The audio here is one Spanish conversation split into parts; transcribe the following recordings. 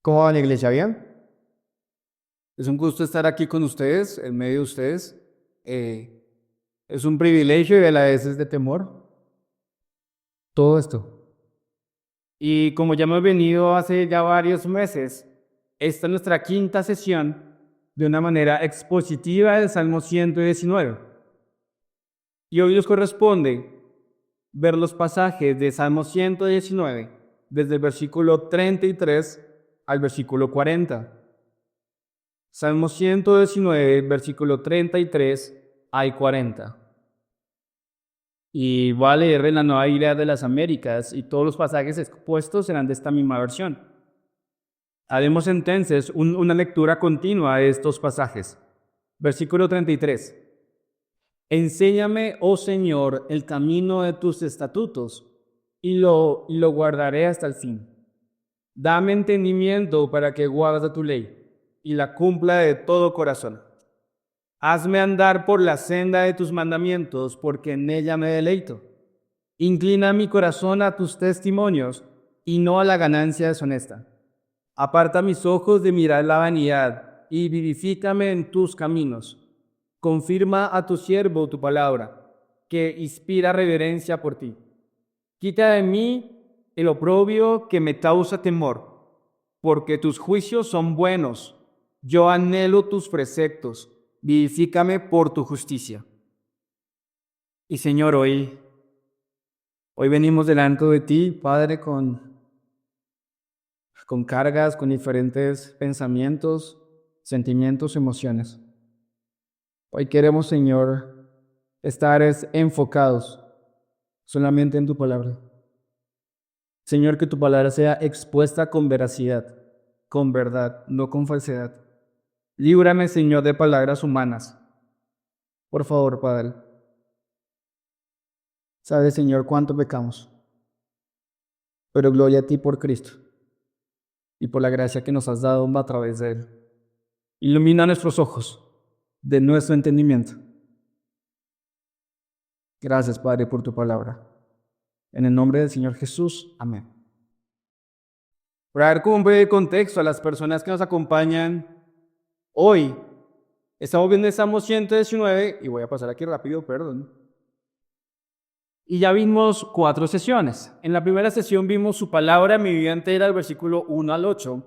¿Cómo va la iglesia? ¿Bien? Es un gusto estar aquí con ustedes, en medio de ustedes. Eh, es un privilegio y a la vez es de temor. Todo esto. Y como ya hemos venido hace ya varios meses, esta es nuestra quinta sesión de una manera expositiva del Salmo 119. Y hoy nos corresponde ver los pasajes de Salmo 119 desde el versículo 33 al versículo 40. Salmo 119, versículo 33 al 40. Y voy a leer en la Nueva Biblia de las Américas y todos los pasajes expuestos serán de esta misma versión. Haremos entonces una lectura continua de estos pasajes. Versículo 33. Enséñame, oh Señor, el camino de tus estatutos y lo guardaré hasta el fin. Dame entendimiento para que guarde tu ley y la cumpla de todo corazón. Hazme andar por la senda de tus mandamientos, porque en ella me deleito. Inclina mi corazón a tus testimonios y no a la ganancia deshonesta. Aparta mis ojos de mirar la vanidad y vivifícame en tus caminos. Confirma a tu siervo tu palabra, que inspira reverencia por ti. Quita de mí el oprobio que me causa temor, porque tus juicios son buenos. Yo anhelo tus preceptos. Vivifícame por tu justicia. Y Señor, hoy venimos delante de ti, Padre, con cargas, con diferentes pensamientos, sentimientos, emociones. Hoy queremos, Señor, estar enfocados solamente en tu palabra. Señor, que tu palabra sea expuesta con veracidad, con verdad, no con falsedad. Líbrame, Señor, de palabras humanas. Por favor, Padre. Sabes, Señor, cuánto pecamos, pero gloria a ti por Cristo y por la gracia que nos has dado a través de Él. Ilumina nuestros ojos de nuestro entendimiento. Gracias, Padre, por tu palabra. En el nombre del Señor Jesús. Amén. Para dar como un breve contexto a las personas que nos acompañan hoy, estamos viendo el Salmo 119 y voy a pasar aquí rápido, perdón. Y ya vimos 4 sesiones. En la primera sesión vimos su palabra mi vida entera, el versículo 1 al 8.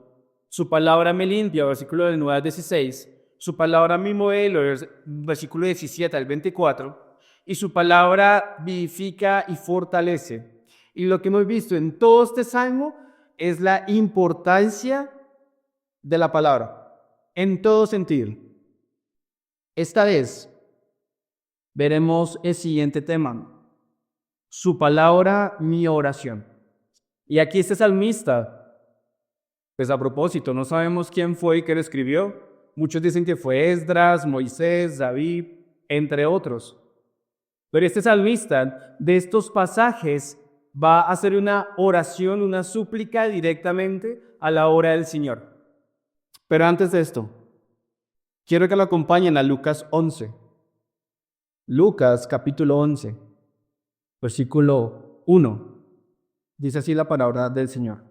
Su palabra me limpia, versículo del 9 al 16. Su palabra mi modelo, versículo 17 al 24. Y su palabra vivifica y fortalece. Y lo que hemos visto en todo este salmo es la importancia de la palabra, en todo sentido. Esta vez veremos el siguiente tema. Su palabra, mi oración. Y aquí este salmista, pues a propósito, no sabemos quién fue y qué lo escribió. Muchos dicen que fue Esdras, Moisés, David, entre otros. Pero este salmista de estos pasajes va a hacer una oración, una súplica directamente a la hora del Señor. Pero antes de esto, quiero que lo acompañen a Lucas 11. Lucas capítulo 11. Versículo 1. Dice así la palabra del Señor.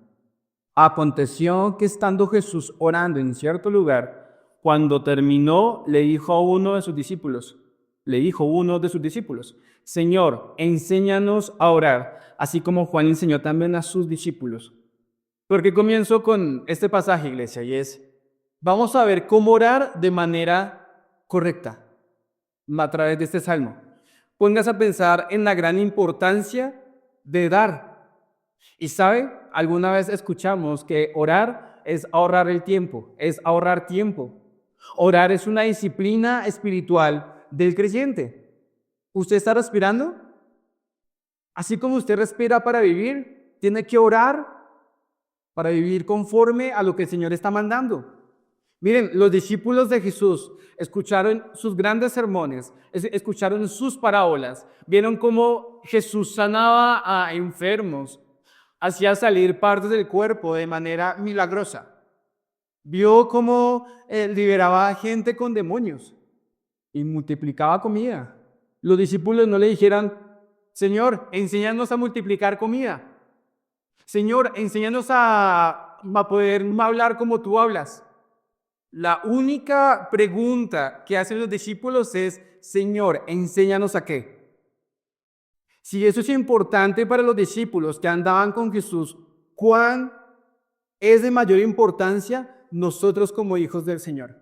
Aconteció que estando Jesús orando en cierto lugar, cuando terminó, le dijo uno de sus discípulos, Señor, enséñanos a orar, así como Juan enseñó también a sus discípulos. Porque comienzo con este pasaje, iglesia, y vamos a ver cómo orar de manera correcta a través de este salmo. Póngase a pensar en la gran importancia de dar. Y sabe, alguna vez escuchamos que orar es ahorrar el tiempo, es ahorrar tiempo. Orar es una disciplina espiritual del creyente. ¿Usted está respirando? Así como usted respira para vivir, tiene que orar para vivir conforme a lo que el Señor está mandando. Miren, los discípulos de Jesús escucharon sus grandes sermones, escucharon sus parábolas, vieron cómo Jesús sanaba a enfermos, hacía salir partes del cuerpo de manera milagrosa, vio cómo liberaba a gente con demonios y multiplicaba comida. Los discípulos no le dijeran, Señor, enséñanos a multiplicar comida. Señor, enséñanos a poder hablar como tú hablas. La única pregunta que hacen los discípulos es, Señor, enséñanos a qué. Si eso es importante para los discípulos que andaban con Jesús, ¿cuán es de mayor importancia nosotros como hijos del Señor?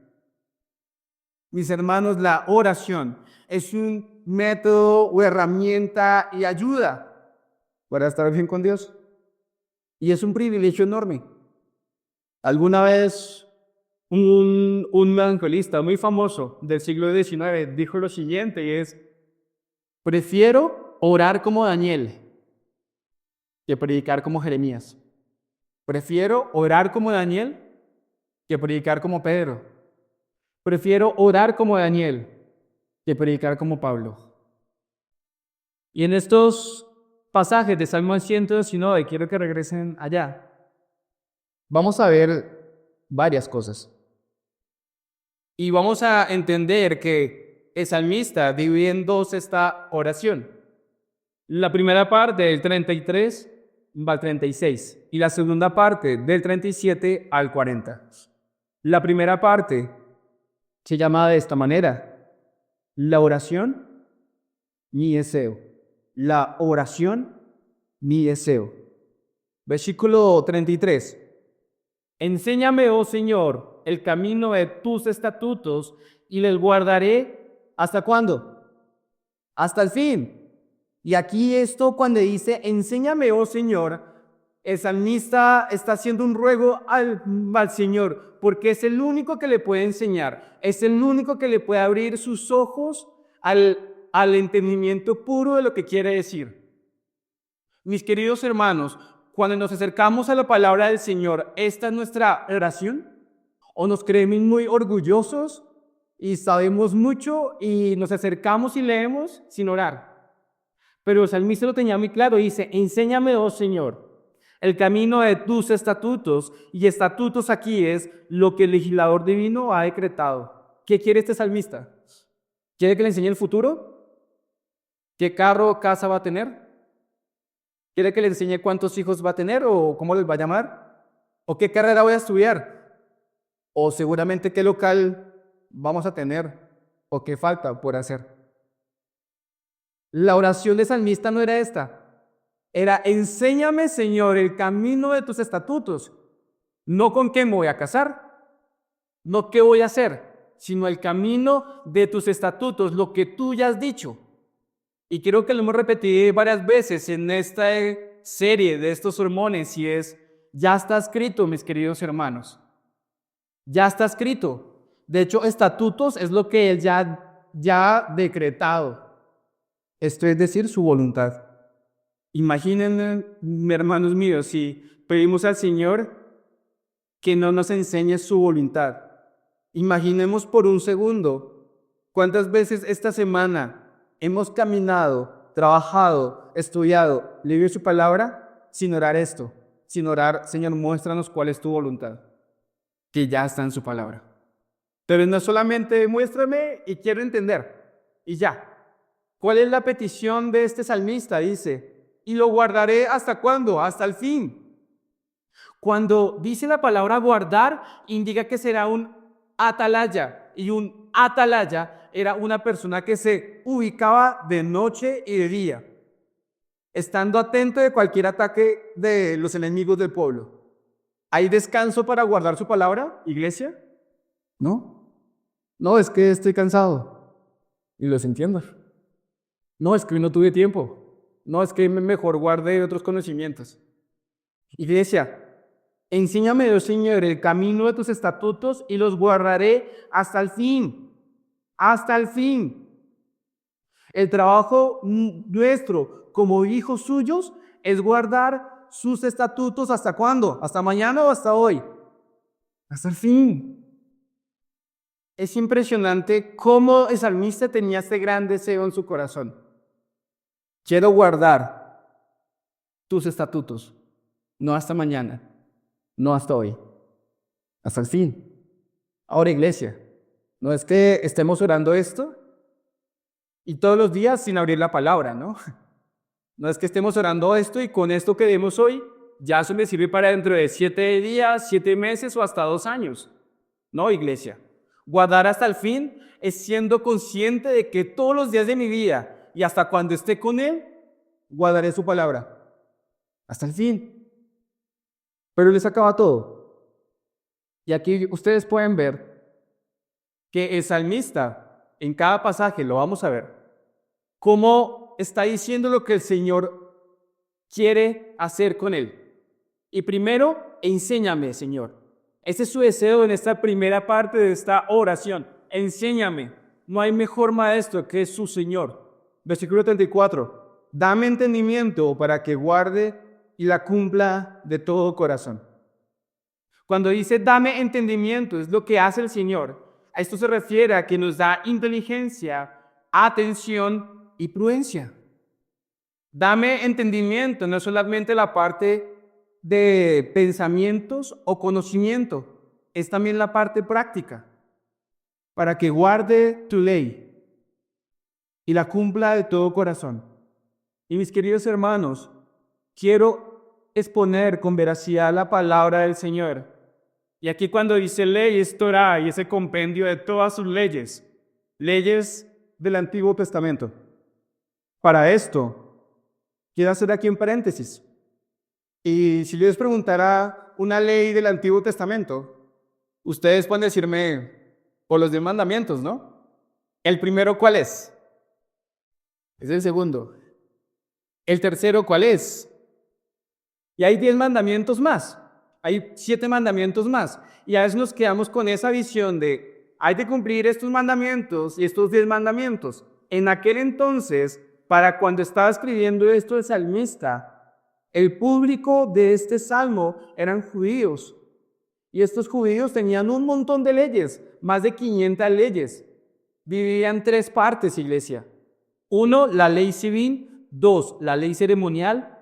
Mis hermanos, la oración es un método o herramienta y ayuda para estar bien con Dios. Y es un privilegio enorme. Alguna vez un evangelista muy famoso del siglo XIX dijo lo siguiente y es, prefiero orar como Daniel que predicar como Jeremías. Prefiero orar como Daniel que predicar como Pedro. Prefiero orar como Daniel que predicar como Pablo. Y en estos pasajes de Salmo 119, quiero que regresen allá. Vamos a ver varias cosas. Y vamos a entender que el salmista divide en dos esta oración. La primera parte del 33 va al 36 y la segunda parte del 37 al 40. La primera parte se llama de esta manera: la oración, mi deseo. La oración, mi deseo. Versículo 33. Enséñame, oh Señor, el camino de tus estatutos y les guardaré. ¿Hasta cuándo? Hasta el fin. Y aquí esto cuando dice, enséñame, oh Señor, el salmista está haciendo un ruego al Señor, porque es el único que le puede enseñar, es el único que le puede abrir sus ojos al entendimiento puro de lo que quiere decir. Mis queridos hermanos, cuando nos acercamos a la palabra del Señor, ¿esta es nuestra oración? ¿O nos creemos muy orgullosos y sabemos mucho y nos acercamos y leemos sin orar? Pero el salmista lo tenía muy claro, dice, enséñame, oh Señor, el camino de tus estatutos, y estatutos aquí es lo que el legislador divino ha decretado. ¿Qué quiere este salmista? ¿Quiere que le enseñe el futuro? ¿Qué carro o casa va a tener? ¿Quiere que le enseñe cuántos hijos va a tener o cómo les va a llamar? ¿O qué carrera voy a estudiar? ¿O seguramente qué local vamos a tener? ¿O qué falta por hacer? La oración de salmista no era esta. Era, enséñame, Señor, el camino de tus estatutos. No con qué me voy a casar, no qué voy a hacer, sino el camino de tus estatutos, lo que tú ya has dicho. Y creo que lo hemos repetido varias veces en esta serie de estos sermones y es, ya está escrito, mis queridos hermanos. Ya está escrito. De hecho, estatutos es lo que él ya ha decretado. Esto es decir, su voluntad. Imaginen, hermanos míos, si pedimos al Señor que no nos enseñe su voluntad. Imaginemos por un segundo cuántas veces esta semana hemos caminado, trabajado, estudiado, leído su palabra sin orar esto, sin orar, Señor, muéstranos cuál es tu voluntad, que ya está en su palabra. Pero no solamente muéstrame y quiero entender, y ya. ¿Cuál es la petición de este salmista? Dice, y lo guardaré ¿hasta cuándo? Hasta el fin. Cuando dice la palabra guardar, indica que será un atalaya, y un atalaya era una persona que se ubicaba de noche y de día, estando atento de cualquier ataque de los enemigos del pueblo. ¿Hay descanso para guardar su palabra, iglesia? ¿No? No, es que estoy cansado. Y los entiendo. No, es que hoy no tuve tiempo. No, es que mejor guardé otros conocimientos. Iglesia, enséñame, oh Señor, el camino de tus estatutos y los guardaré hasta el fin. Hasta el fin. El trabajo nuestro como hijos suyos es guardar sus estatutos ¿hasta cuándo? ¿Hasta mañana o hasta hoy? Hasta el fin. Es impresionante cómo el salmista tenía este gran deseo en su corazón. Quiero guardar tus estatutos, no hasta mañana, no hasta hoy, hasta el fin. Ahora, iglesia, no es que estemos orando esto y todos los días sin abrir la palabra, ¿no? No es que estemos orando esto y con esto quedemos hoy ya eso me sirve para dentro de 7 días, 7 meses o hasta 2 años. No, iglesia. Guardar hasta el fin es siendo consciente de que todos los días de mi vida y hasta cuando esté con Él, guardaré su palabra. Hasta el fin. Pero les acaba todo. Y aquí ustedes pueden ver que el salmista, en cada pasaje, lo vamos a ver, cómo está diciendo lo que el Señor quiere hacer con él. Y primero, enséñame, Señor. Ese es su deseo en esta primera parte de esta oración. Enséñame. No hay mejor maestro que su Señor. Versículo 34. Dame entendimiento para que guarde y la cumpla de todo corazón. Cuando dice dame entendimiento, es lo que hace el Señor. A esto se refiere a que nos da inteligencia, atención y prudencia. Dame entendimiento, no solamente la parte de pensamientos o conocimiento, es también la parte práctica, para que guarde tu ley y la cumpla de todo corazón. Y mis queridos hermanos, quiero exponer con veracidad la palabra del Señor. Y aquí cuando dice ley es Torah y ese compendio de todas sus leyes del Antiguo Testamento. Para esto, quiero hacer aquí un paréntesis. Y si yo les preguntara una ley del Antiguo Testamento, ustedes pueden decirme, por los 10 mandamientos, ¿no? ¿El primero cuál es? Es el segundo. ¿El tercero cuál es? Y hay 10 mandamientos más. Hay 7 mandamientos más. Y a veces nos quedamos con esa visión de, hay que cumplir estos mandamientos y estos 10 mandamientos. En aquel entonces, para cuando estaba escribiendo esto el salmista, el público de este salmo eran judíos. Y estos judíos tenían un montón de leyes, más de 500 leyes. Vivían en 3 partes, iglesia. 1, la ley civil. 2, la ley ceremonial.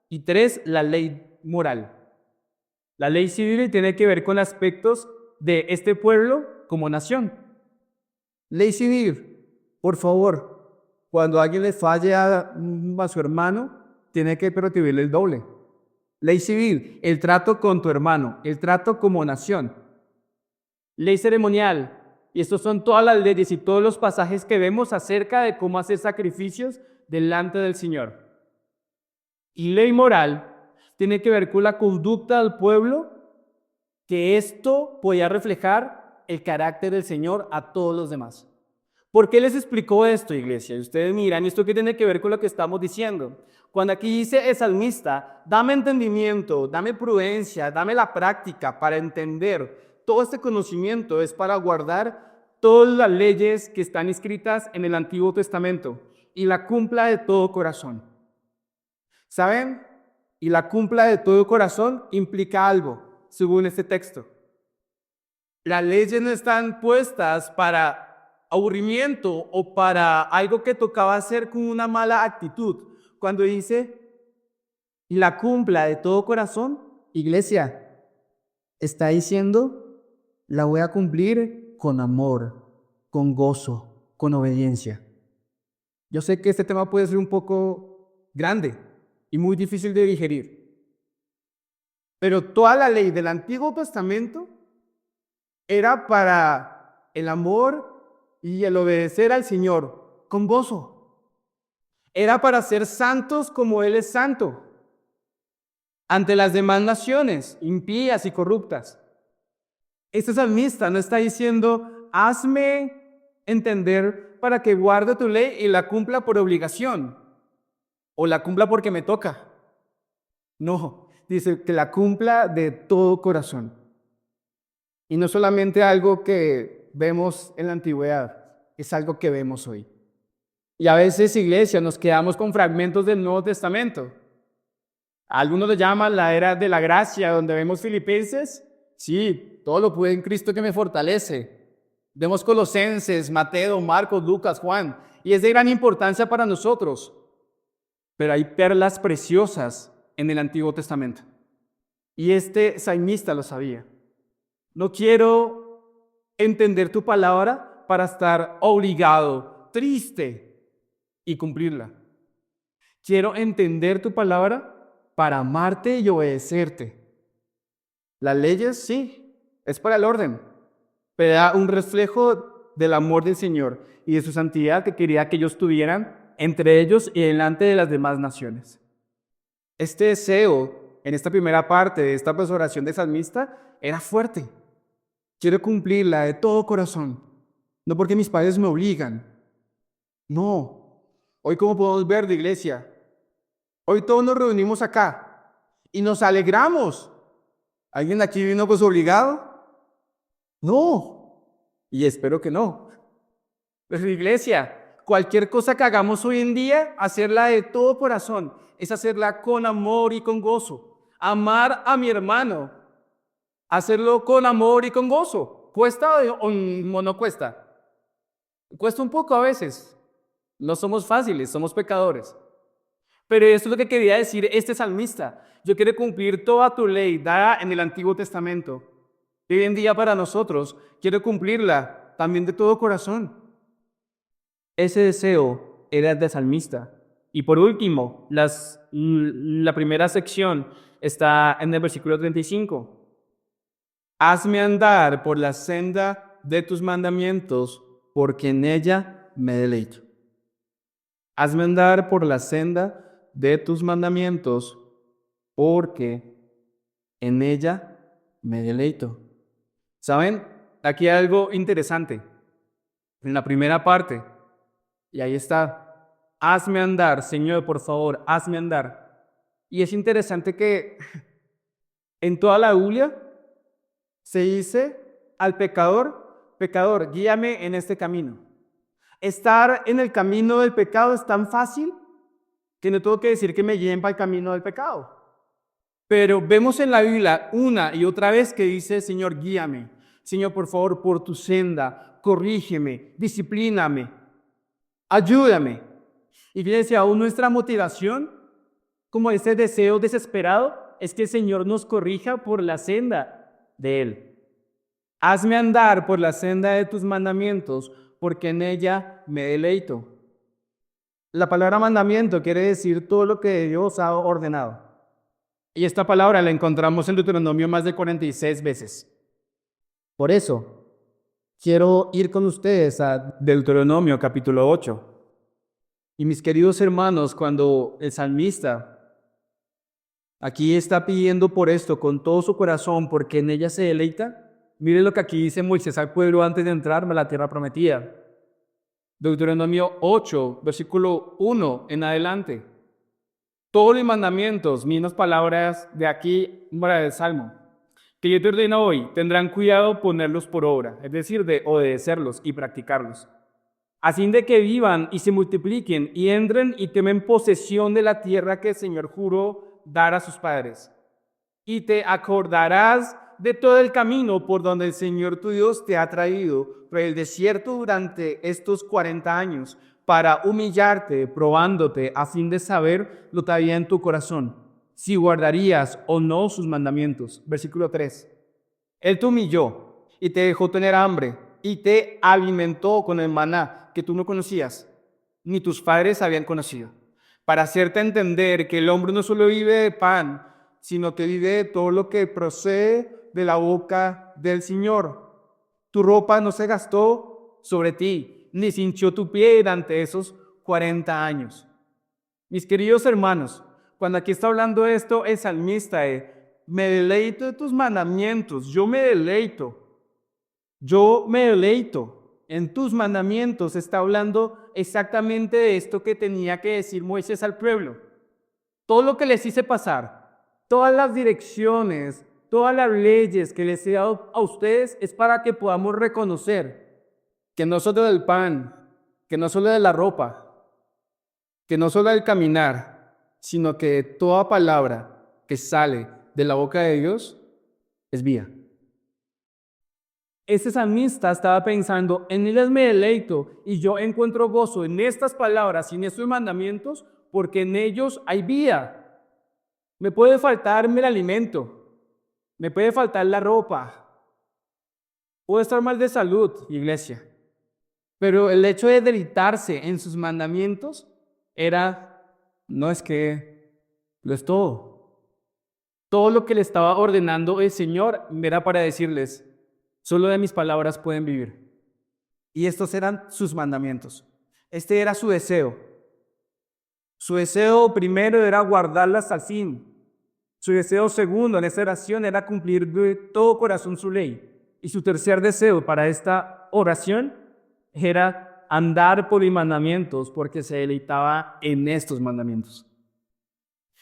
Y 3, la ley moral. La ley civil tiene que ver con aspectos de este pueblo como nación. Ley civil, por favor, cuando alguien le falle a su hermano, tiene que retribuirle el doble. Ley civil, el trato con tu hermano, el trato como nación. Ley ceremonial, y estos son todas las leyes y todos los pasajes que vemos acerca de cómo hacer sacrificios delante del Señor. Y ley moral tiene que ver con la conducta del pueblo, que esto podía reflejar el carácter del Señor a todos los demás. ¿Por qué les explicó esto, iglesia? Y ustedes miran, ¿esto qué tiene que ver con lo que estamos diciendo? Cuando aquí dice el salmista, dame entendimiento, dame prudencia, dame la práctica para entender. Todo este conocimiento es para guardar todas las leyes que están escritas en el Antiguo Testamento y la cumpla de todo corazón. ¿Saben? Y la cumpla de todo corazón implica algo, según este texto. Las leyes no están puestas para aburrimiento o para algo que tocaba hacer con una mala actitud. Cuando dice, y la cumpla de todo corazón, iglesia, está diciendo, la voy a cumplir con amor, con gozo, con obediencia. Yo sé que este tema puede ser un poco grande y muy difícil de digerir. Pero toda la ley del Antiguo Testamento era para el amor y el obedecer al Señor con gozo. Era para ser santos como Él es santo ante las demás naciones impías y corruptas. Este salmista no está diciendo, hazme entender para que guarde tu ley y la cumpla por obligación o la cumpla porque me toca. No, dice que la cumpla de todo corazón. Y no solamente algo que vemos en la antigüedad, es algo que vemos hoy. Y a veces, iglesia, nos quedamos con fragmentos del Nuevo Testamento. Algunos lo llaman la era de la gracia, donde vemos Filipenses. Sí, todo lo pude en Cristo que me fortalece. Vemos Colosenses, Mateo, Marcos, Lucas, Juan. Y es de gran importancia para nosotros. Pero hay perlas preciosas en el Antiguo Testamento. Y este salmista lo sabía. No quiero entender tu palabra para estar obligado, triste y cumplirla. Quiero entender tu palabra para amarte y obedecerte. Las leyes, sí, es para el orden, pero era un reflejo del amor del Señor y de su santidad que quería que ellos tuvieran entre ellos y delante de las demás naciones. Este deseo, en esta primera parte de esta oración de salmista, era fuerte. Quiero cumplirla de todo corazón, no porque mis padres me obligan. No. Hoy, como podemos ver de iglesia, hoy todos nos reunimos acá y nos alegramos. ¿Alguien aquí vino pues obligado? No. Y espero que no. Pero iglesia, cualquier cosa que hagamos hoy en día, hacerla de todo corazón, es hacerla con amor y con gozo. Amar a mi hermano, hacerlo con amor y con gozo. ¿Cuesta o no cuesta? Cuesta un poco a veces. No somos fáciles, somos pecadores. Pero esto es lo que quería decir este salmista. Yo quiero cumplir toda tu ley dada en el Antiguo Testamento. Y hoy en día para nosotros, quiero cumplirla también de todo corazón. Ese deseo era de salmista. Y por último, la primera sección está en el versículo 35. Hazme andar por la senda de tus mandamientos, porque en ella me deleito. Hazme andar por la senda de tus mandamientos, porque en ella me deleito. ¿Saben? Aquí hay algo interesante. En la primera parte, y ahí está, hazme andar, Señor, por favor, hazme andar. Y es interesante que en toda la Biblia se dice al pecador, pecador, guíame en este camino. Estar en el camino del pecado es tan fácil que no tengo que decir que me guíen para el camino del pecado. Pero vemos en la Biblia una y otra vez que dice, Señor, guíame. Señor, por favor, por tu senda, corrígeme, disciplíname, ayúdame. Y fíjense, aún nuestra motivación, como ese deseo desesperado, es que el Señor nos corrija por la senda de Él. Hazme andar por la senda de tus mandamientos, porque en ella me deleito. La palabra mandamiento quiere decir todo lo que Dios ha ordenado. Y esta palabra la encontramos en Deuteronomio más de 46 veces. Por eso, quiero ir con ustedes a Deuteronomio capítulo 8. Y mis queridos hermanos, cuando el salmista aquí está pidiendo por esto con todo su corazón, porque en ella se deleita, miren lo que aquí dice Moisés al pueblo antes de entrar a la tierra prometida. Deuteronomio 8, versículo 1 en adelante. Todos los mandamientos, mismas palabras de aquí para el Salmo, que yo te ordeno hoy, tendrán cuidado ponerlos por obra, es decir, de obedecerlos y practicarlos, a fin de que vivan y se multipliquen y entren y tomen posesión de la tierra que el Señor juró dar a sus padres. Y te acordarás de todo el camino por donde el Señor tu Dios te ha traído por el desierto durante estos 40 años, para humillarte, probándote, a fin de saber lo que había en tu corazón, si guardarías o no sus mandamientos. Versículo 3. Él te humilló y te dejó tener hambre y te alimentó con el maná que tú no conocías, ni tus padres habían conocido, para hacerte entender que el hombre no solo vive de pan, sino que vive de todo lo que procede de la boca del Señor. Tu ropa no se gastó sobre ti, ni se hinchó tu pie durante esos 40 años. Mis queridos hermanos, cuando aquí está hablando esto, el salmista me deleito de tus mandamientos, yo me deleito en tus mandamientos. Está hablando exactamente de esto que tenía que decir Moisés al pueblo. Todo lo que les hice pasar, todas las direcciones, todas las leyes que les he dado a ustedes es para que podamos reconocer que no solo del pan, que no solo de la ropa, que no solo del caminar, sino que toda palabra que sale de la boca de Dios es vida. Este salmista estaba pensando, en ellas me deleito y yo encuentro gozo en estas palabras y en estos mandamientos, porque en ellos hay vida. Me puede faltarme el alimento, me puede faltar la ropa, puedo estar mal de salud, iglesia. Pero el hecho de deleitarse en sus mandamientos no es que lo es todo. Todo lo que le estaba ordenando el Señor era para decirles, solo de mis palabras pueden vivir. Y estos eran sus mandamientos. Este era su deseo. Su deseo primero era guardarla hasta el fin. Su deseo segundo en esta oración era cumplir de todo corazón su ley. Y su tercer deseo para esta oración era andar por mis mandamientos, porque se deleitaba en estos mandamientos.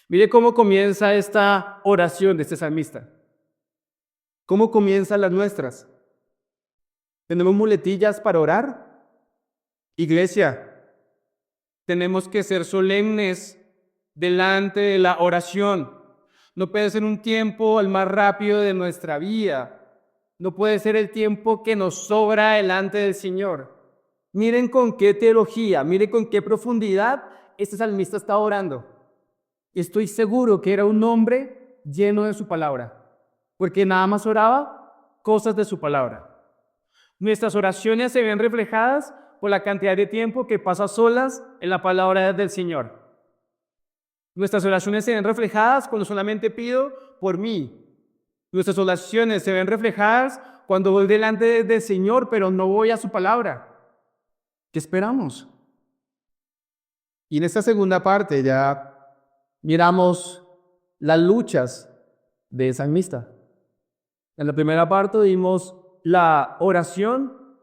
Mire cómo comienza esta oración de este salmista. ¿Cómo comienzan las nuestras? ¿Tenemos muletillas para orar? Iglesia, tenemos que ser solemnes delante de la oración. No puede ser un tiempo el más rápido de nuestra vida. No puede ser el tiempo que nos sobra delante del Señor. Miren con qué teología, miren con qué profundidad este salmista está orando. Estoy seguro que era un hombre lleno de su palabra, porque nada más oraba cosas de su palabra. Nuestras oraciones se ven reflejadas por la cantidad de tiempo que pasa solas en la palabra del Señor. Nuestras oraciones se ven reflejadas cuando solamente pido por mí. Nuestras oraciones se ven reflejadas cuando voy delante del Señor, pero no voy a su palabra. ¿Qué esperamos? Y en esta segunda parte ya miramos las luchas de salmista. En la primera parte vimos la oración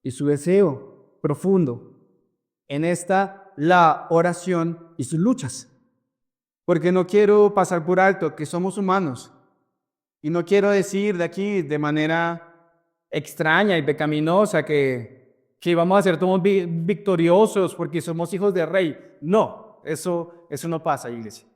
y su deseo profundo. En esta, la oración y sus luchas. Porque no quiero pasar por alto que somos humanos. Y no quiero decir de aquí de manera extraña y pecaminosa que vamos a ser todos victoriosos porque somos hijos de rey. No, eso no pasa, iglesia.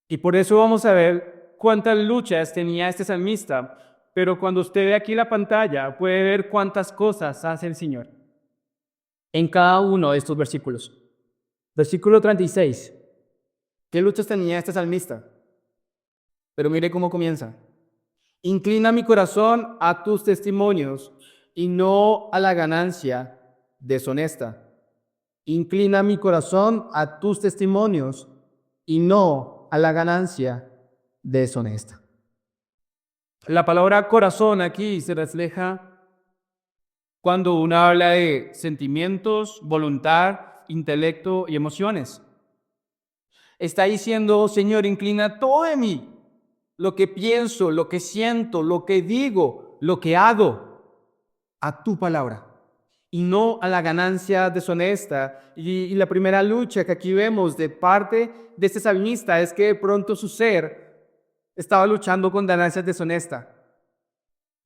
Y por eso vamos a ver cuántas luchas tenía este salmista. Pero cuando usted ve aquí la pantalla, puede ver cuántas cosas hace el Señor en cada uno de estos versículos. Versículo 36. ¿Qué luchas tenía este salmista? Pero mire cómo comienza. Inclina mi corazón a tus testimonios y no a la ganancia deshonesta. Inclina mi corazón a tus testimonios y no a la ganancia deshonesta. La palabra corazón aquí se refleja cuando uno habla de sentimientos, voluntad, intelecto y emociones. Está diciendo, Señor, inclina todo de mí, lo que pienso, lo que siento, lo que digo, lo que hago, a tu palabra y no a la ganancia deshonesta. Y la primera lucha que aquí vemos de parte de este salmista es que de pronto su ser estaba luchando con ganancias deshonestas.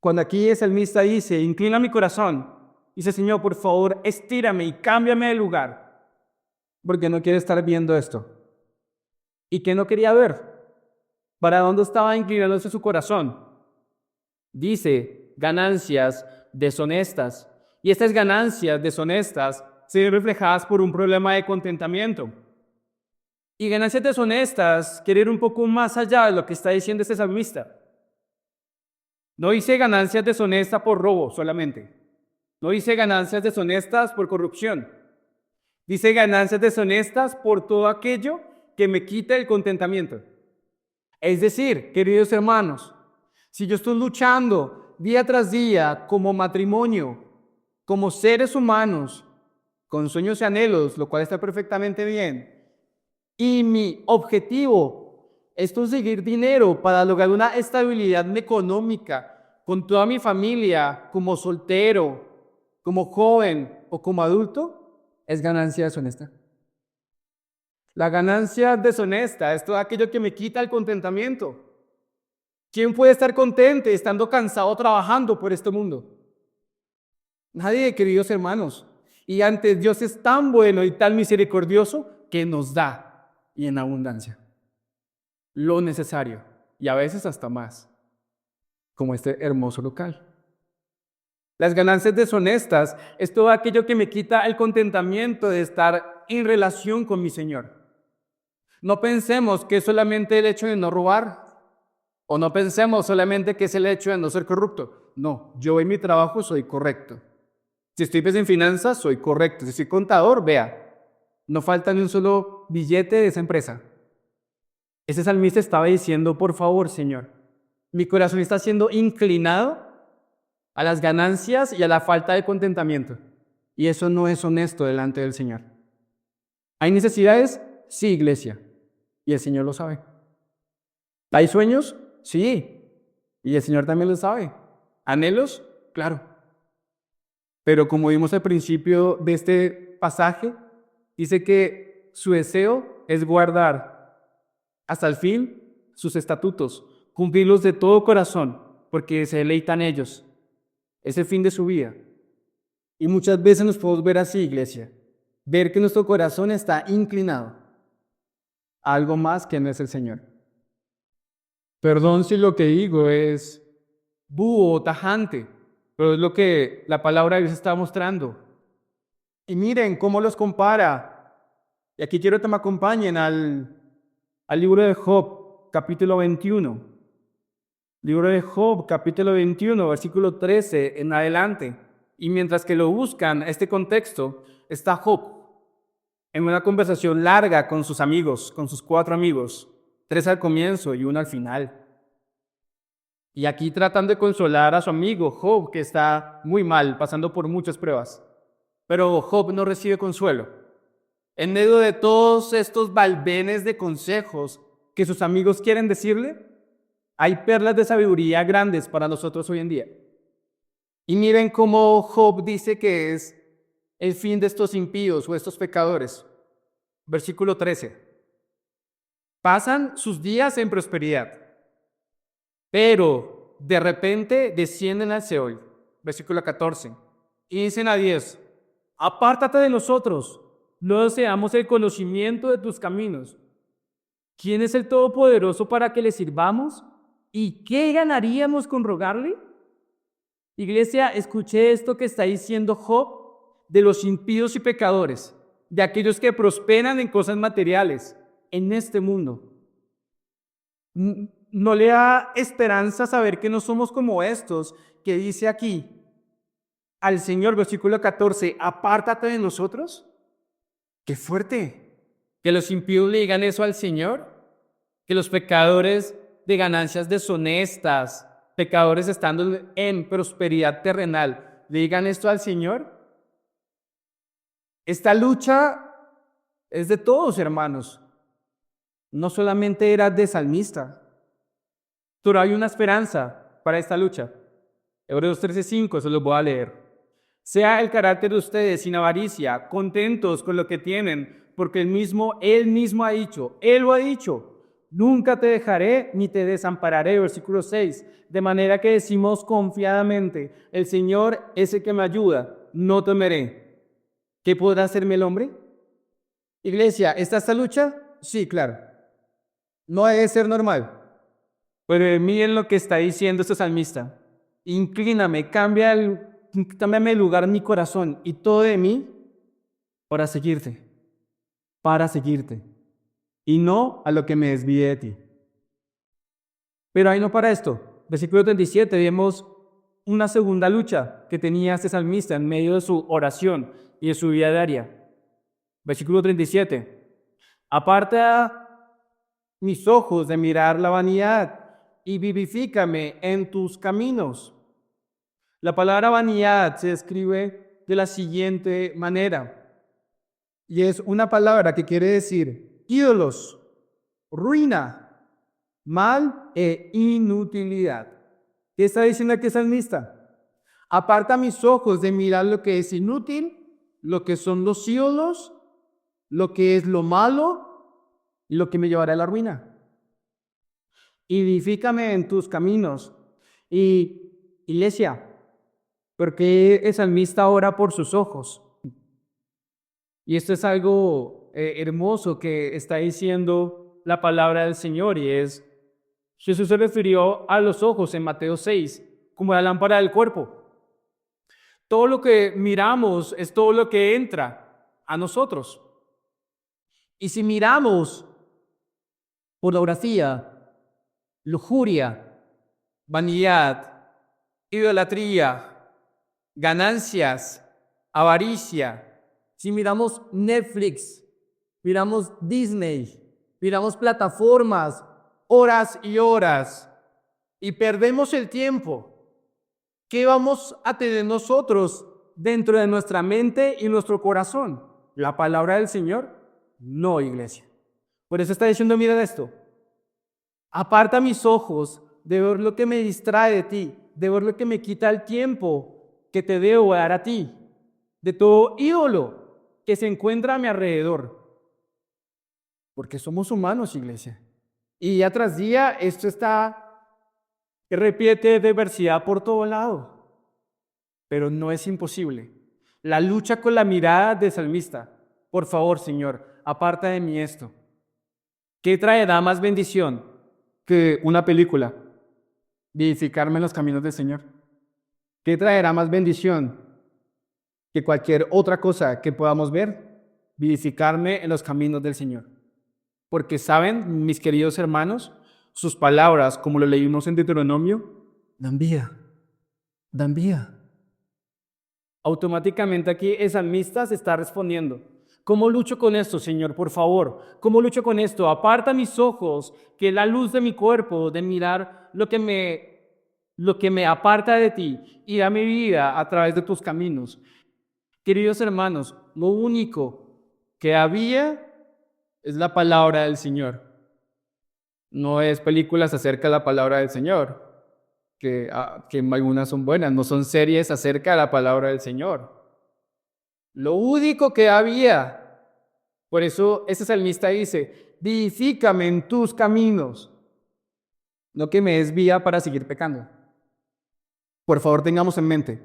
Cuando aquí el salmista dice, inclina mi corazón, dice, Señor, por favor, estírame y cámbiame de lugar, porque no quiero estar viendo esto. ¿Y qué no quería ver? ¿Para dónde estaba inclinándose su corazón? Dice, ganancias deshonestas. Y estas ganancias deshonestas se ven reflejadas por un problema de contentamiento. Y ganancias deshonestas quiere ir un poco más allá de lo que está diciendo este salmista. No dice ganancias deshonestas por robo solamente. No dice ganancias deshonestas por corrupción. Dice ganancias deshonestas por todo aquello que me quita el contentamiento. Es decir, queridos hermanos, si yo estoy luchando día tras día como matrimonio, como seres humanos, con sueños y anhelos, lo cual está perfectamente bien, y mi objetivo es conseguir dinero para lograr una estabilidad económica con toda mi familia, como soltero, como joven o como adulto, es ganancia deshonesta. La ganancia deshonesta es todo aquello que me quita el contentamiento. ¿Quién puede estar contento estando cansado trabajando por este mundo? Nadie, queridos hermanos. Y antes Dios es tan bueno y tan misericordioso que nos da, y en abundancia, lo necesario, y a veces hasta más, como este hermoso local. Las ganancias deshonestas es todo aquello que me quita el contentamiento de estar en relación con mi Señor. No pensemos que es solamente el hecho de no robar, o no pensemos solamente que es el hecho de no ser corrupto. No, yo en mi trabajo soy correcto. Si estoy en finanzas, soy correcto. Si soy contador, vea, no falta ni un solo billete de esa empresa. Ese salmista estaba diciendo, por favor, Señor, mi corazón está siendo inclinado a las ganancias y a la falta de contentamiento. Y eso no es honesto delante del Señor. ¿Hay necesidades? Sí, iglesia. Y el Señor lo sabe. ¿Hay sueños? Sí. Y el Señor también lo sabe. ¿Anhelos? Claro. Pero como vimos al principio de este pasaje, dice que su deseo es guardar hasta el fin sus estatutos, cumplirlos de todo corazón, porque se deleitan ellos. Es el fin de su vida. Y muchas veces nos podemos ver así, iglesia. Ver que nuestro corazón está inclinado a algo más que no es el Señor. Perdón si lo que digo es búho o tajante, pero es lo que la palabra de Dios está mostrando. Y miren cómo los compara. Y aquí quiero que me acompañen al libro de Job, capítulo 21. Libro de Job, capítulo 21, versículo 13 en adelante. Y mientras que lo buscan, este contexto, está Job en una conversación larga con sus amigos, con sus 4 amigos, 3 al comienzo y 1 al final. Y aquí tratan de consolar a su amigo Job, que está muy mal, pasando por muchas pruebas. Pero Job no recibe consuelo. En medio de todos estos vaivenes de consejos que sus amigos quieren decirle, hay perlas de sabiduría grandes para nosotros hoy en día. Y miren cómo Job dice que es el fin de estos impíos o estos pecadores. Versículo 13. Pasan sus días en prosperidad, pero de repente descienden al Seol. Versículo 14. Y dicen a 10, apártate de nosotros, no deseamos el conocimiento de tus caminos. ¿Quién es el Todopoderoso para que le sirvamos? ¿Y qué ganaríamos con rogarle? Iglesia, escuché esto que está diciendo Job de los impíos y pecadores, de aquellos que prosperan en cosas materiales, en este mundo. ¿No le da esperanza saber que no somos como estos que dice aquí al Señor, versículo 14, apártate de nosotros? ¡Qué fuerte! Que los impíos le digan eso al Señor, que los pecadores de ganancias deshonestas, pecadores estando en prosperidad terrenal, le digan esto al Señor. Esta lucha es de todos, hermanos. No solamente era de salmista, pero hay una esperanza para esta lucha. Hebreos 13:5, se los voy a leer. Sea el carácter de ustedes sin avaricia, contentos con lo que tienen, porque Él mismo ha dicho, Él lo ha dicho, nunca te dejaré ni te desampararé, versículo 6. De manera que decimos confiadamente, el Señor es el que me ayuda, no temeré. ¿Qué podrá hacerme el hombre? Iglesia, ¿está esta lucha? Sí, claro. No debe ser normal. Pero miren lo que está diciendo este salmista. Inclíname, cámbiame el lugar en mi corazón y todo de mí para seguirte. Y no a lo que me desvíe de ti. Pero ahí no para esto. Versículo 37, vemos una segunda lucha que tenía este salmista en medio de su oración y de su vida diaria. Versículo 37. Aparta mis ojos de mirar la vanidad y vivifícame en tus caminos. La palabra vanidad se escribe de la siguiente manera. Y es una palabra que quiere decir ídolos, ruina, mal e inutilidad. ¿Qué está diciendo aquí el salmista? Aparta mis ojos de mirar lo que es inútil, lo que son los ídolos, lo que es lo malo y lo que me llevará a la ruina. Y edifícame en tus caminos. Y iglesia, porque el salmista ora por sus ojos. Y esto es algo hermoso que está diciendo la palabra del Señor, y es, Jesús se refirió a los ojos en Mateo 6 como la lámpara del cuerpo. Todo lo que miramos es todo lo que entra a nosotros. Y si miramos pornografía, lujuria, vanidad, idolatría, ganancias, avaricia, si miramos Netflix, miramos Disney, miramos plataformas, horas y horas, y perdemos el tiempo. ¿Qué vamos a tener nosotros dentro de nuestra mente y nuestro corazón? ¿La palabra del Señor? No, iglesia. Por eso está diciendo, mira esto. Aparta mis ojos de ver lo que me distrae de ti, de ver lo que me quita el tiempo que te debo dar a ti, de todo ídolo que se encuentra a mi alrededor. Porque somos humanos, iglesia. Y día tras día esto está que repite diversidad por todo lado. Pero no es imposible. La lucha con la mirada del salmista. Por favor, Señor, aparta de mí esto. ¿Qué traerá más bendición que una película? Vivificarme en los caminos del Señor. ¿Qué traerá más bendición que cualquier otra cosa que podamos ver? Vivificarme en los caminos del Señor. Porque saben, mis queridos hermanos, sus palabras, como lo leímos en Deuteronomio, dan vida, dan vida. Automáticamente aquí el salmista se está respondiendo. ¿Cómo lucho con esto, Señor? Por favor, ¿cómo lucho con esto? Aparta mis ojos, que la luz de mi cuerpo, de mirar lo que me aparta de ti, y da mi vida a través de tus caminos. Queridos hermanos, lo único que había es la palabra del Señor. No es películas acerca de la palabra del Señor, que algunas son buenas, no son series acerca de la palabra del Señor. Lo único que había, por eso ese salmista dice, vivifícame en tus caminos, no que me desvía para seguir pecando. Por favor, tengamos en mente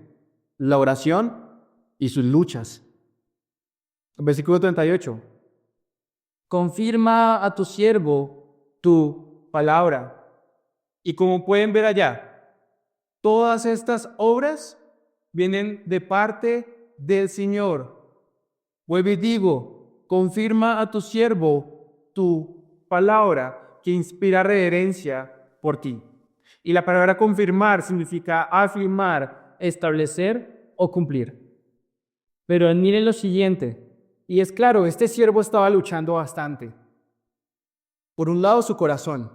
la oración y sus luchas. Versículo 38. Confirma a tu siervo tu palabra. Y como pueden ver allá, todas estas obras vienen de parte del Señor. Vuelvo y digo, confirma a tu siervo tu palabra que inspira reverencia por ti. Y la palabra confirmar significa afirmar, establecer o cumplir. Pero miren lo siguiente, y es claro, este siervo estaba luchando bastante. Por un lado su corazón,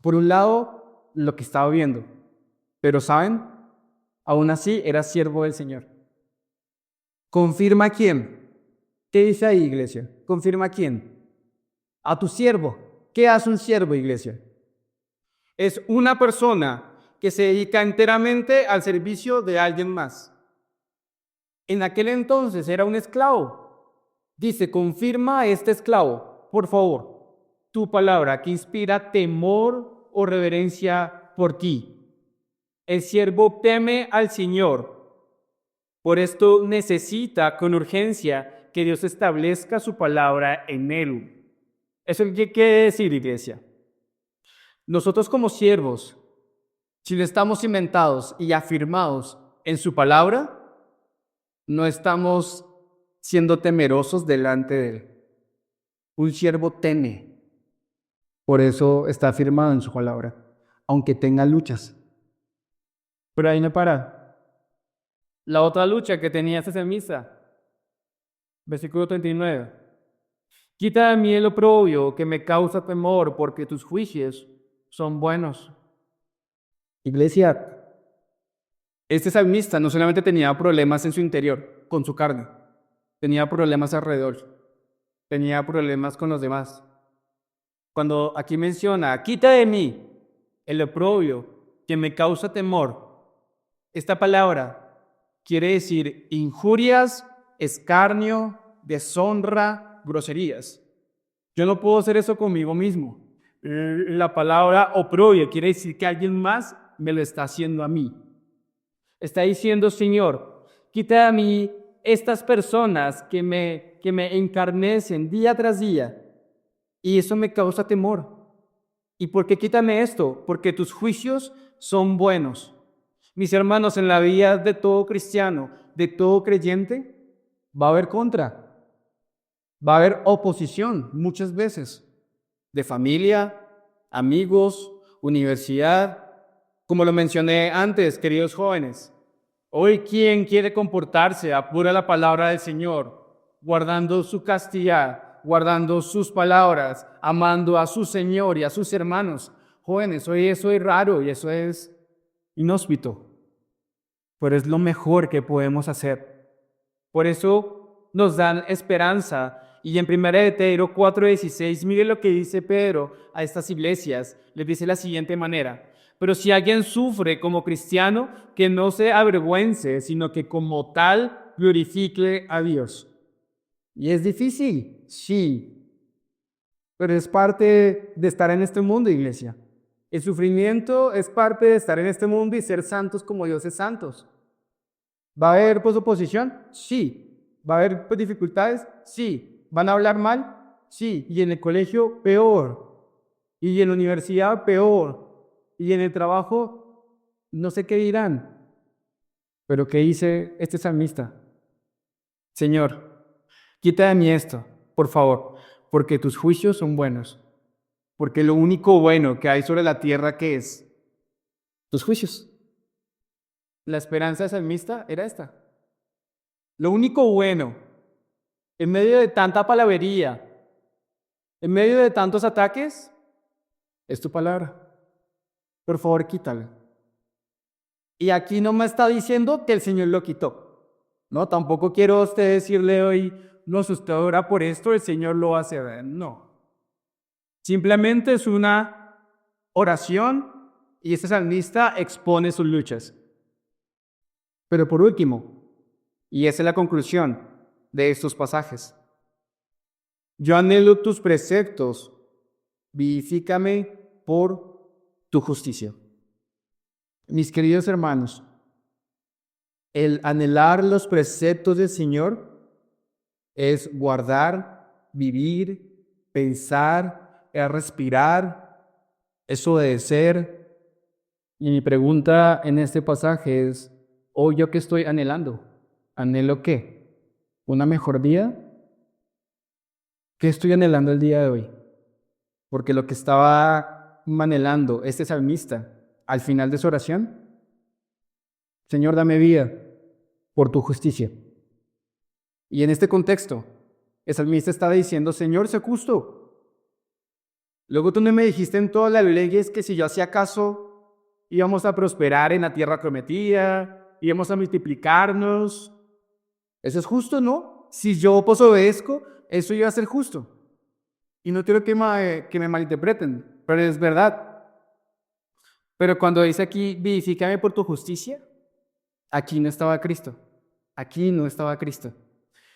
por un lado lo que estaba viendo. Pero ¿saben? Aún así era siervo del Señor. ¿Confirma a quién? ¿Qué dice ahí, iglesia? ¿Confirma a quién? A tu siervo. ¿Qué hace un siervo, iglesia? Es una persona que se dedica enteramente al servicio de alguien más. En aquel entonces era un esclavo. Dice, confirma a este esclavo, por favor, tu palabra que inspira temor o reverencia por ti. El siervo teme al Señor. Por esto necesita con urgencia que Dios establezca su palabra en él. ¿Eso qué quiere decir, iglesia? Nosotros como siervos, si no estamos cimentados y afirmados en su palabra, no estamos siendo temerosos delante de él. Un siervo teme. Por eso está afirmado en su palabra, aunque tenga luchas. Pero ahí no para. La otra lucha que tenía ese salmista, versículo 39. Quita de mí el oprobio que me causa temor, porque tus juicios son buenos. Iglesia, este salmista no solamente tenía problemas en su interior, con su carne, tenía problemas alrededor, tenía problemas con los demás. Cuando aquí menciona, quita de mí el oprobio que me causa temor, esta palabra quiere decir injurias, escarnio, deshonra, groserías. Yo no puedo hacer eso conmigo mismo. La palabra oprobio quiere decir que alguien más me lo está haciendo a mí. Está diciendo, Señor, quita de mí estas personas que me encarnecen día tras día. Y eso me causa temor. ¿Y por qué quítame esto? Porque tus juicios son buenos. Mis hermanos, en la vida de todo cristiano, de todo creyente, va a haber contra. Va a haber oposición muchas veces. De familia, amigos, universidad. Como lo mencioné antes, queridos jóvenes, hoy quien quiere comportarse apura la palabra del Señor, guardando su castidad, guardando sus palabras, amando a su Señor y a sus hermanos. Jóvenes, hoy eso es raro y eso es inhóspito, pero es lo mejor que podemos hacer. Por eso nos dan esperanza. Y en 1 de Pedro 4:16, mire lo que dice Pedro a estas iglesias. Les dice de la siguiente manera: pero si alguien sufre como cristiano, que no se avergüence, sino que como tal glorifique a Dios. Y es difícil, sí, pero es parte de estar en este mundo, iglesia. El sufrimiento es parte de estar en este mundo y ser santos como Dios es santos. ¿Va a haber oposición? Sí. ¿Va a haber dificultades? Sí. ¿Van a hablar mal? Sí. Y en el colegio, peor. Y en la universidad, peor. Y en el trabajo, no sé qué dirán. Pero ¿qué dice este salmista? Señor, quita de mí esto, por favor, porque tus juicios son buenos. Porque lo único bueno que hay sobre la tierra, ¿qué es? Tus juicios. La esperanza del salmista era esta. Lo único bueno, en medio de tanta palabrería, en medio de tantos ataques, es tu palabra. Por favor, quítala. Y aquí no me está diciendo que el Señor lo quitó. No, tampoco quiero a usted decirle hoy, no, si usted ora por esto, el Señor lo hace. No. Simplemente es una oración y este salmista expone sus luchas. Pero por último, y esa es la conclusión de estos pasajes: yo anhelo tus preceptos, vivifícame por tu justicia. Mis queridos hermanos, el anhelar los preceptos del Señor es guardar, vivir, pensar, es respirar, es obedecer. Y mi pregunta en este pasaje es: ¿hoy yo qué estoy anhelando? ¿Anhelo qué? ¿Una mejor vida? ¿Qué estoy anhelando el día de hoy? Porque lo que estaba anhelando este salmista al final de su oración: Señor, dame vida por tu justicia. Y en este contexto, el salmista estaba diciendo: Señor, sé justo. Luego tú no me dijiste en todas las leyes que si yo hacía caso, íbamos a prosperar en la tierra prometida, íbamos a multiplicarnos. Eso es justo, ¿no? Si yo pues obedezco, eso iba a ser justo. Y no quiero que me malinterpreten, pero es verdad. Pero cuando dice aquí, vivifícame por tu justicia, aquí no estaba Cristo. Aquí no estaba Cristo.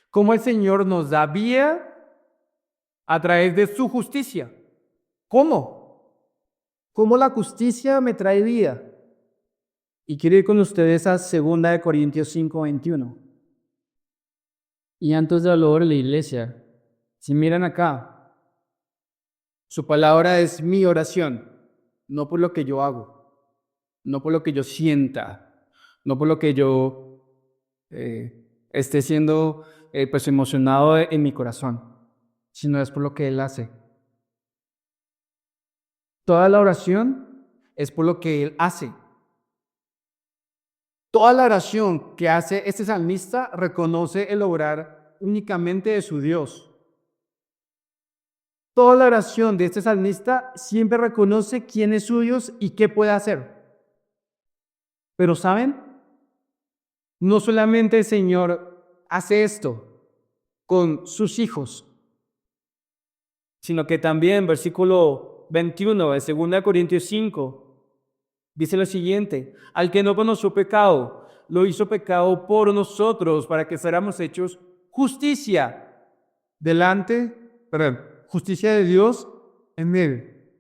¿Cómo el Señor nos da vida? A través de su justicia. ¿Cómo? ¿Cómo la justicia me trae vida? Y quiero ir con ustedes a 2 Corintios 5:21. Y antes de hablar de la iglesia, si miran acá, su palabra es mi oración, no por lo que yo hago, no por lo que yo sienta, no por lo que yo esté siendo pues emocionado en mi corazón, sino es por lo que Él hace. Toda la oración es por lo que Él hace. Toda la oración que hace este salmista reconoce el obrar únicamente de su Dios. Toda la oración de este salmista siempre reconoce quién es su Dios y qué puede hacer. Pero ¿saben? No solamente el Señor hace esto con sus hijos, sino que también, versículo 21 de 2 Corintios 5, dice lo siguiente: al que no conoció pecado, lo hizo pecado por nosotros, para que fuéramos hechos justicia justicia de Dios en él.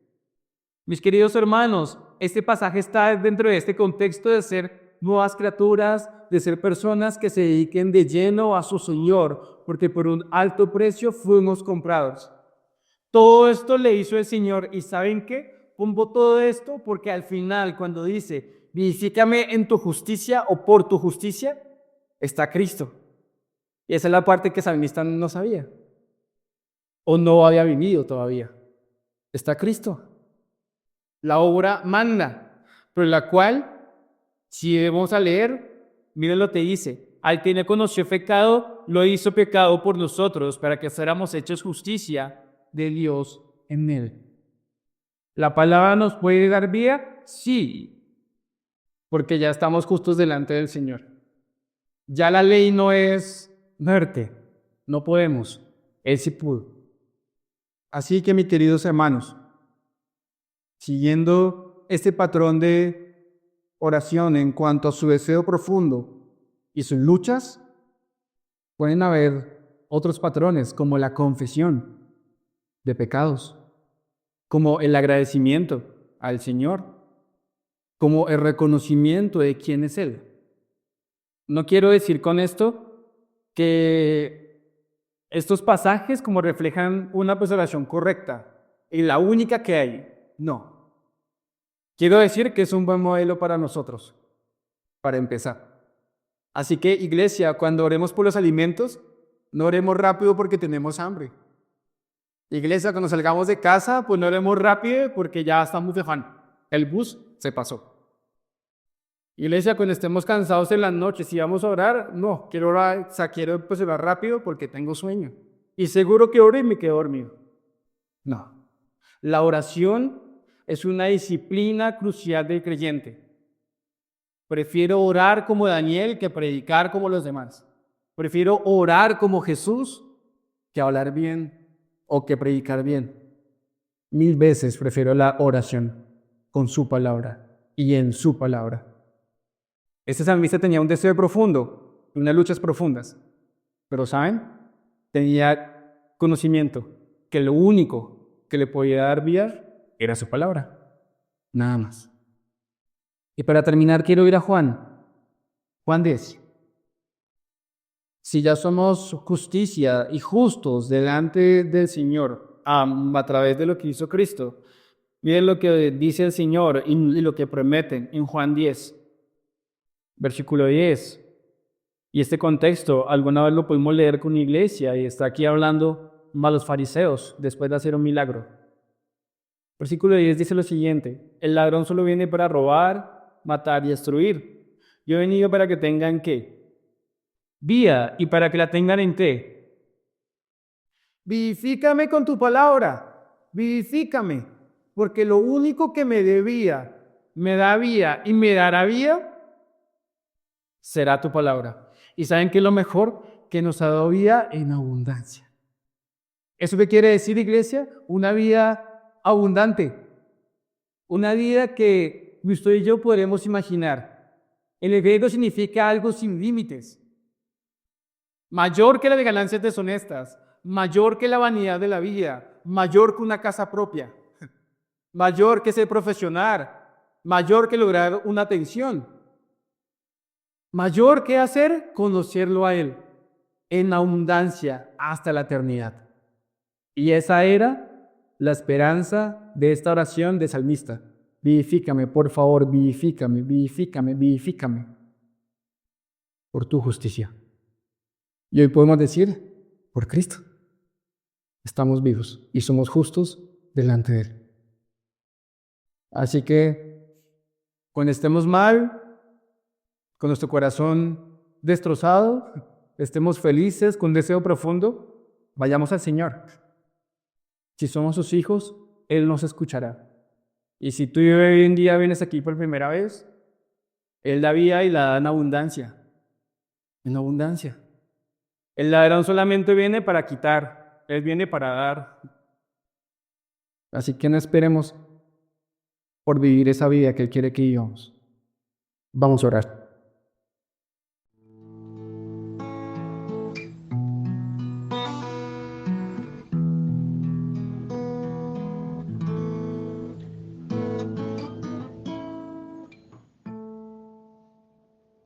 Mis queridos hermanos, este pasaje está dentro de este contexto de ser nuevas criaturas, de ser personas que se dediquen de lleno a su Señor, porque por un alto precio fuimos comprados. Todo esto le hizo el Señor. ¿Y saben qué? Pongo todo esto porque al final, cuando dice, vivifícame en tu justicia o por tu justicia, está Cristo. Y esa es la parte que el salmista no sabía o no había vivido todavía. Está Cristo. La obra magna, pero la cual, si vamos a leer, miren lo que dice: al que no conoció pecado, lo hizo pecado por nosotros, para que fuéramos hechos justicia de Dios en él. ¿La palabra nos puede dar vida? Sí, porque ya estamos justos delante del Señor. Ya la ley no es muerte, no podemos, Él sí pudo. Así que, mis queridos hermanos, siguiendo este patrón de oración en cuanto a su deseo profundo y sus luchas, pueden haber otros patrones como la confesión de pecados, como el agradecimiento al Señor, como el reconocimiento de quién es Él. No quiero decir con esto que estos pasajes como reflejan una oración correcta y la única que hay. No. Quiero decir que es un buen modelo para nosotros, para empezar. Así que, iglesia, cuando oremos por los alimentos, no oremos rápido porque tenemos hambre. Iglesia, cuando salgamos de casa, pues no oremos rápido porque ya estamos de afán. El bus se pasó. Iglesia, cuando estemos cansados en las noches, si vamos a orar, no, quiero orar, quiero orar rápido porque tengo sueño. Y seguro que oro y me quedo dormido. No. La oración es una disciplina crucial del creyente. Prefiero orar como Daniel que predicar como los demás. Prefiero orar como Jesús que hablar bien o que predicar bien. 1000 veces prefiero la oración con su palabra y en su palabra. Este salmista tenía un deseo profundo, unas luchas profundas, pero ¿saben? Tenía conocimiento que lo único que le podía dar vida era su palabra, nada más. Y para terminar quiero ir a Juan 10. Si ya somos justicia y justos delante del Señor a través de lo que hizo Cristo, miren lo que dice el Señor y lo que promete en Juan 10. Versículo 10. Y este contexto, alguna vez lo pudimos leer con una iglesia y está aquí hablando a los fariseos después de hacer un milagro. Versículo 10 dice lo siguiente: el ladrón solo viene para robar, matar y destruir. Yo he venido para que tengan ¿qué? Vida, y para que la tengan en ¿qué? Vivifícame con tu palabra, vivifícame, porque lo único que me debía, me da vida y me dará vida será tu palabra. ¿Y saben qué es lo mejor? Que nos ha dado vida en abundancia. ¿Eso qué quiere decir, iglesia? Una vida abundante. Una vida que usted y yo podremos imaginar. En el griego significa algo sin límites. Mayor que las ganancias deshonestas. Mayor que la vanidad de la vida. Mayor que una casa propia. Mayor que ser profesional. Mayor que lograr una atención. Mayor que hacer, conocerlo a Él en abundancia hasta la eternidad. Y esa era la esperanza de esta oración de salmista. Vivifícame, por favor, vivifícame, vivifícame, vivifícame por tu justicia. Y hoy podemos decir, por Cristo, estamos vivos y somos justos delante de Él. Así que, cuando estemos mal, con nuestro corazón destrozado, estemos felices, con deseo profundo, vayamos al Señor. Si somos sus hijos, Él nos escuchará. Y si tú hoy en día vienes aquí por primera vez, Él da vida y la da en abundancia. En abundancia. El ladrón solamente viene para quitar, Él viene para dar. Así que no esperemos por vivir esa vida que Él quiere que vivamos. Vamos a orar.